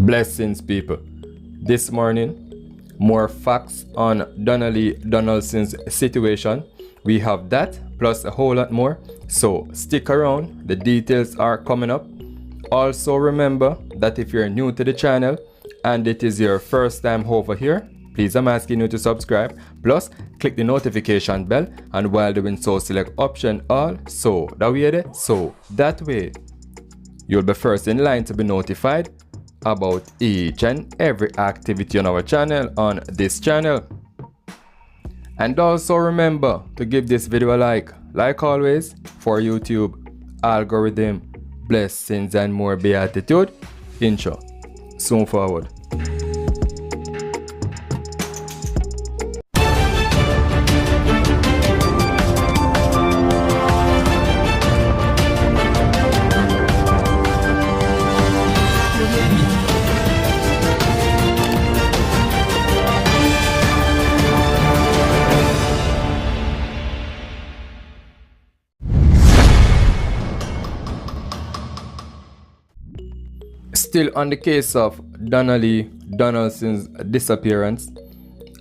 Blessings, people. This morning, more facts on Donna-Lee Donaldson's situation. We have that plus a whole lot more. So stick around. The details are coming up. Also remember that if you're new to the channel and it is your first time over here, please I'm asking you to subscribe. Plus click the notification bell, and while doing so select option all, so that way you'll be first in line to be notified about each and every activity on our channel, on this channel. And also remember to give this video a like always, for YouTube algorithm. Blessings and more beatitude. Intro. Soon forward. Still on the case of Donna-Lee Donaldson's disappearance,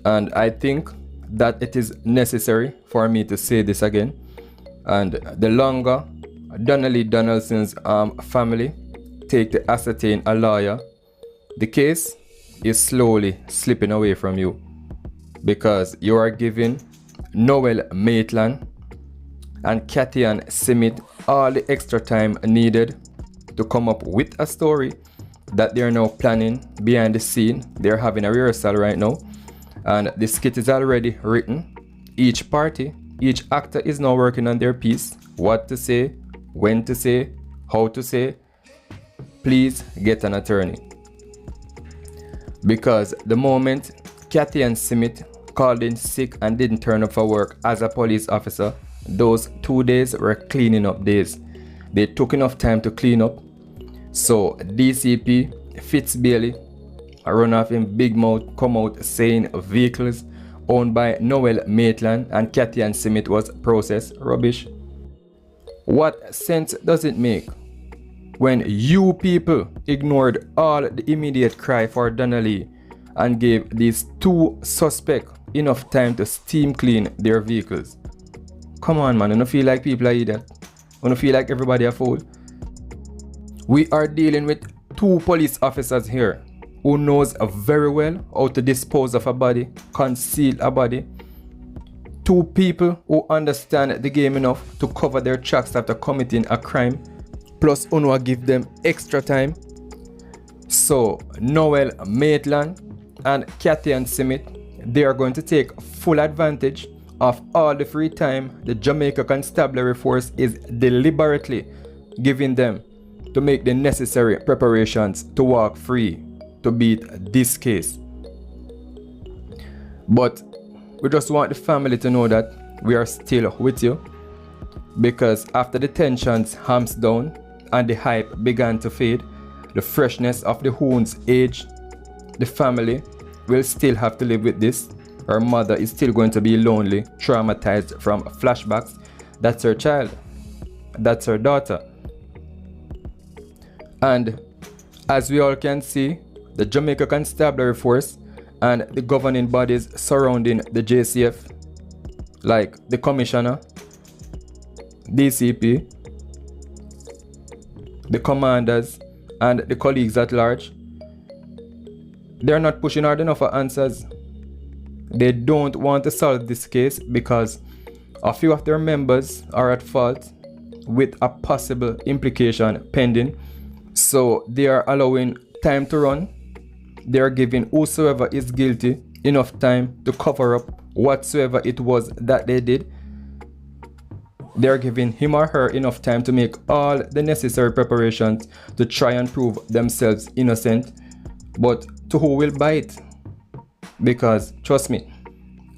and I think that it is necessary for me to say this again. And the longer Donna-Lee Donaldson's family take to ascertain a lawyer, the case is slowly slipping away from you, because you are giving Noel Maitland and Kathy and Simit all the extra time needed to come up with a story that they're now planning behind the scene. They're having a rehearsal right now, and the skit is already written. Each party, each actor is now working on their piece. What to say, when to say, how to say. Please get an attorney, because the moment Kathy and Simit called in sick and didn't turn up for work as a police officer, those 2 days were cleaning up days. They took enough time to clean up. So DCP Fitzbailey, a run off in Big Mouth, come out saying vehicles owned by Noel Maitland and Kathy and Simit was processed. Rubbish. What sense does it make when you people ignored all the immediate cry for Donna-Lee and gave these two suspects enough time to steam clean their vehicles? Come on, man. I don't feel like people are idiots. I don't feel like everybody a fool. We are dealing with two police officers here who knows very well how to dispose of a body, conceal a body. Two people who understand the game enough to cover their tracks after committing a crime. Plus Unwa give them extra time. So Noel Maitland and Kathy and Simit, they are going to take full advantage of all the free time the Jamaica Constabulary Force is deliberately giving them to make the necessary preparations to walk free to beat this case. But we just want the family to know that we are still with you, because after the tensions hamps down and the hype began to fade, the freshness of the wounds aged, the family will still have to live with this. Her mother is still going to be lonely, traumatized from flashbacks. That's her child. That's her daughter. And as we all can see, the Jamaica Constabulary Force and the governing bodies surrounding the JCF, like the Commissioner, DCP, the commanders, and the colleagues at large, they're not pushing hard enough for answers. They don't want to solve this case because a few of their members are at fault with a possible implication pending. So they are allowing time to run. They are giving whosoever is guilty enough time to cover up whatsoever it was that they did. They are giving him or her enough time to make all the necessary preparations to try and prove themselves innocent. But to who will buy it? Because trust me,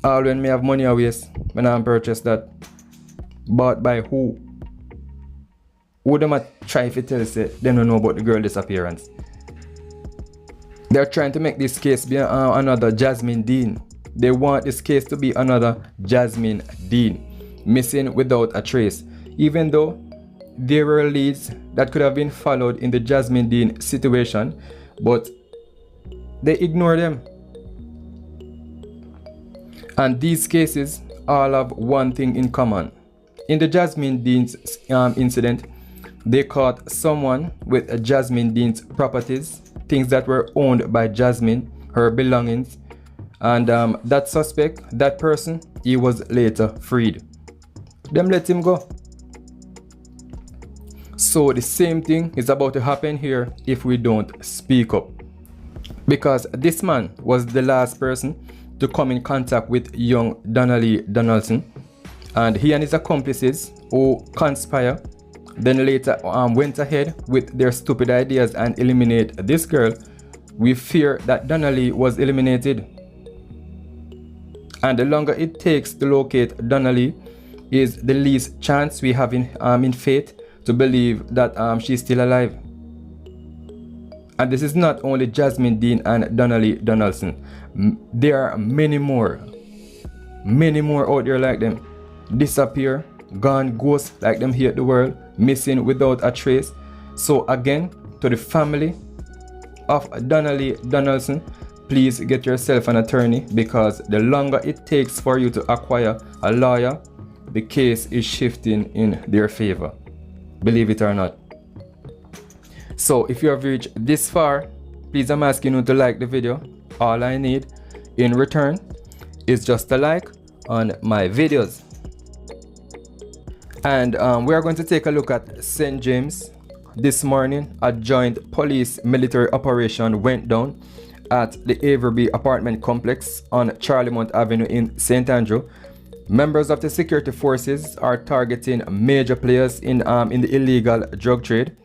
all when me have money a waste when I purchase that. Bought by who? Who them a try if it tell say they don't know about the girl disappearance? They're trying to make this case be another Jasmine Dean. They want this case to be another Jasmine Dean, missing without a trace. Even though there were leads that could have been followed in the Jasmine Dean situation, but they ignore them. And these cases all have one thing in common. In the Jasmine Dean's incident, they caught someone with Jasmine Dean's properties, things that were owned by Jasmine, her belongings, and that suspect, that person, he was later freed. Them let him go. So the same thing is about to happen here if we don't speak up. Because this man was the last person to come in contact with young Donna-Lee Donaldson, and he and his accomplices who conspire then later went ahead with their stupid ideas and eliminate this girl. We fear that Donna-Lee was eliminated, and the longer it takes to locate Donna-Lee is the least chance we have in faith to believe that she's still alive. And this is not only Jasmine Dean and Donna-Lee Donaldson. There are many more out there like them. Disappear, gone ghost like them here at the world, missing without a trace. So again, to the family of Donna-Lee Donaldson, please get yourself an attorney, because the longer it takes for you to acquire a lawyer, the case is shifting in their favor. Believe it or not. So if you have reached this far, please, I'm asking you to like the video. All I need in return is just a like on my videos. And we are going to take a look at St. James. This morning, a joint police military operation went down at the Avery apartment complex on Charlemont Avenue in St. Andrew. Members of the security forces are targeting major players in the illegal drug trade.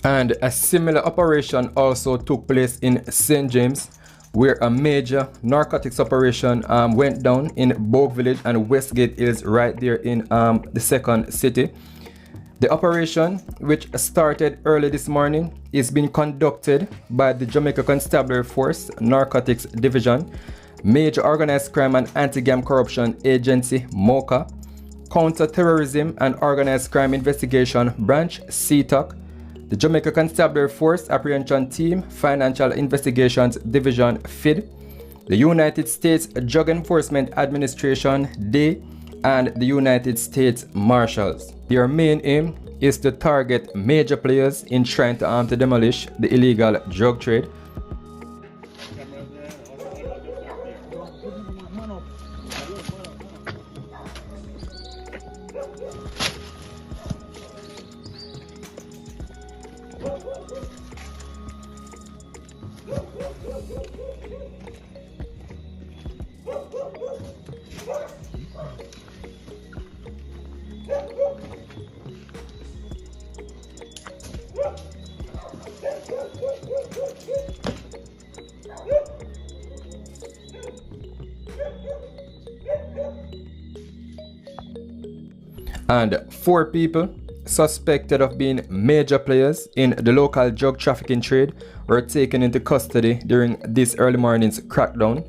And a similar operation also took place in St. James, where a major narcotics operation went down in Bogue Village and Westgate Hills, right there in the second city. The operation, which started early this morning, is being conducted by the Jamaica Constabulary Force Narcotics Division, Major Organized Crime and Anti-Gang Corruption Agency (MOCA), Counter-Terrorism and Organized Crime Investigation Branch (CTOC), the Jamaica Constabulary Force Apprehension Team Financial Investigations Division (FID), the United States Drug Enforcement Administration (DEA), and the United States Marshals. Their main aim is to target major players in trying to demolish the illegal drug trade. And 4 people suspected of being major players in the local drug trafficking trade were taken into custody during this early morning's crackdown.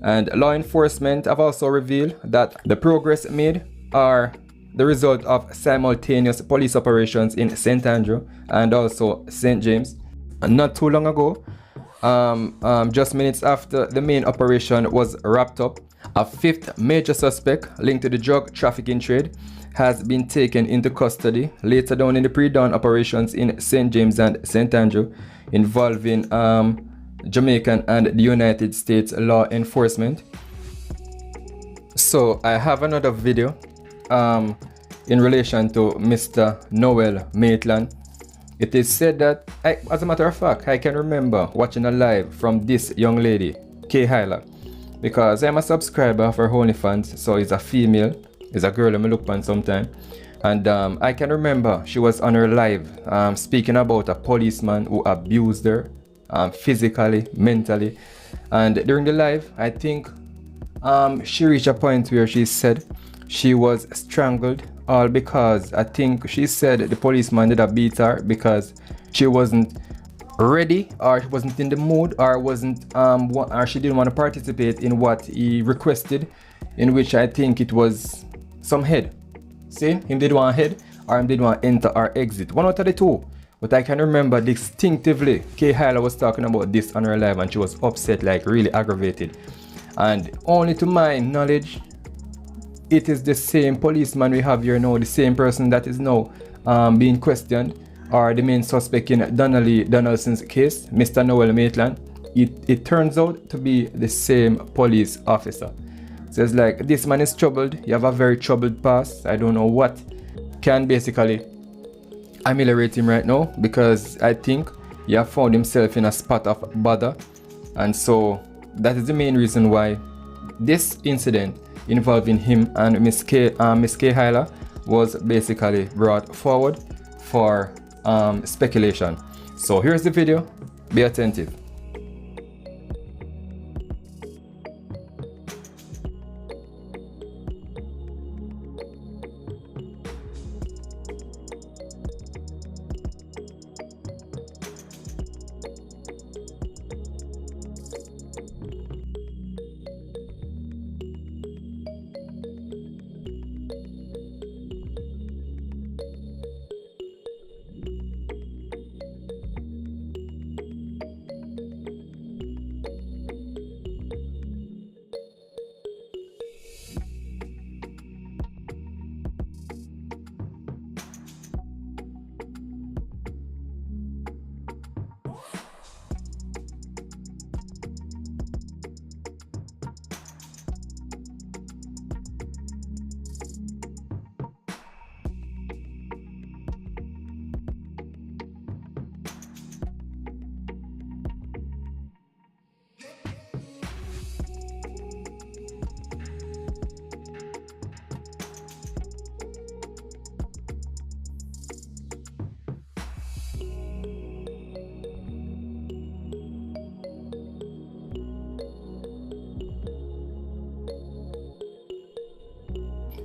And law enforcement have also revealed that the progress made are the result of simultaneous police operations in St. Andrew and also St. James. And not too long ago, just minutes after the main operation was wrapped up, a 5th major suspect linked to the drug trafficking trade has been taken into custody later down in the pre-dawn operations in St. James and St. Andrew involving Jamaican and the United States law enforcement. So I have another video in relation to Mr. Noel Maitland. It is said that, as a matter of fact, I can remember watching a live from this young lady, Highlah, because I'm a subscriber of her OnlyFans, so it's a female, it's a girl I'm look on sometime. And I can remember she was on her live speaking about a policeman who abused her physically, mentally. And during the live, I think she reached a point where she said she was strangled, all because I think she said the policeman did a beat her because she wasn't ready, or she wasn't in the mood, or wasn't or she didn't want to participate in what he requested, in which I think it was some head. See, him did want head, or him did want enter or exit, one out of the two. But I can remember distinctively Highlah was talking about this on her live, and she was upset, like really aggravated. And only to my knowledge, it is the same policeman we have here now, the same person that is now being questioned, or the main suspect in Donna-Lee Donaldson's case, Mr. Noel Maitland. It turns out to be the same police officer. So it's like, this man is troubled, you have a very troubled past. I don't know what can basically ameliorate him right now, because I think he has found himself in a spot of bother. And so that is the main reason why this incident involving him and Miss Highlah was basically brought forward for speculation. So here's the video, be attentive.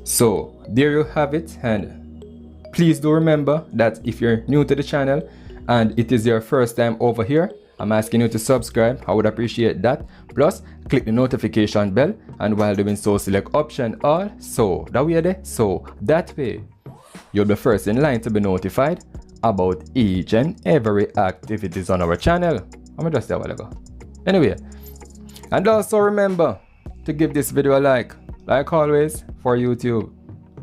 So there you have it, and please do remember that if you're new to the channel and it is your first time over here, I'm asking you to subscribe. I would appreciate that. Plus click the notification bell, and while doing so, select option all, so that way you'll be first in line to be notified about each and every activities on our channel. I'm just there a while ago. Anyway, and also remember to give this video a like always, for YouTube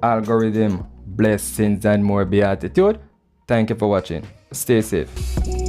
algorithm blessings and more beatitude. Thank you for watching. Stay safe.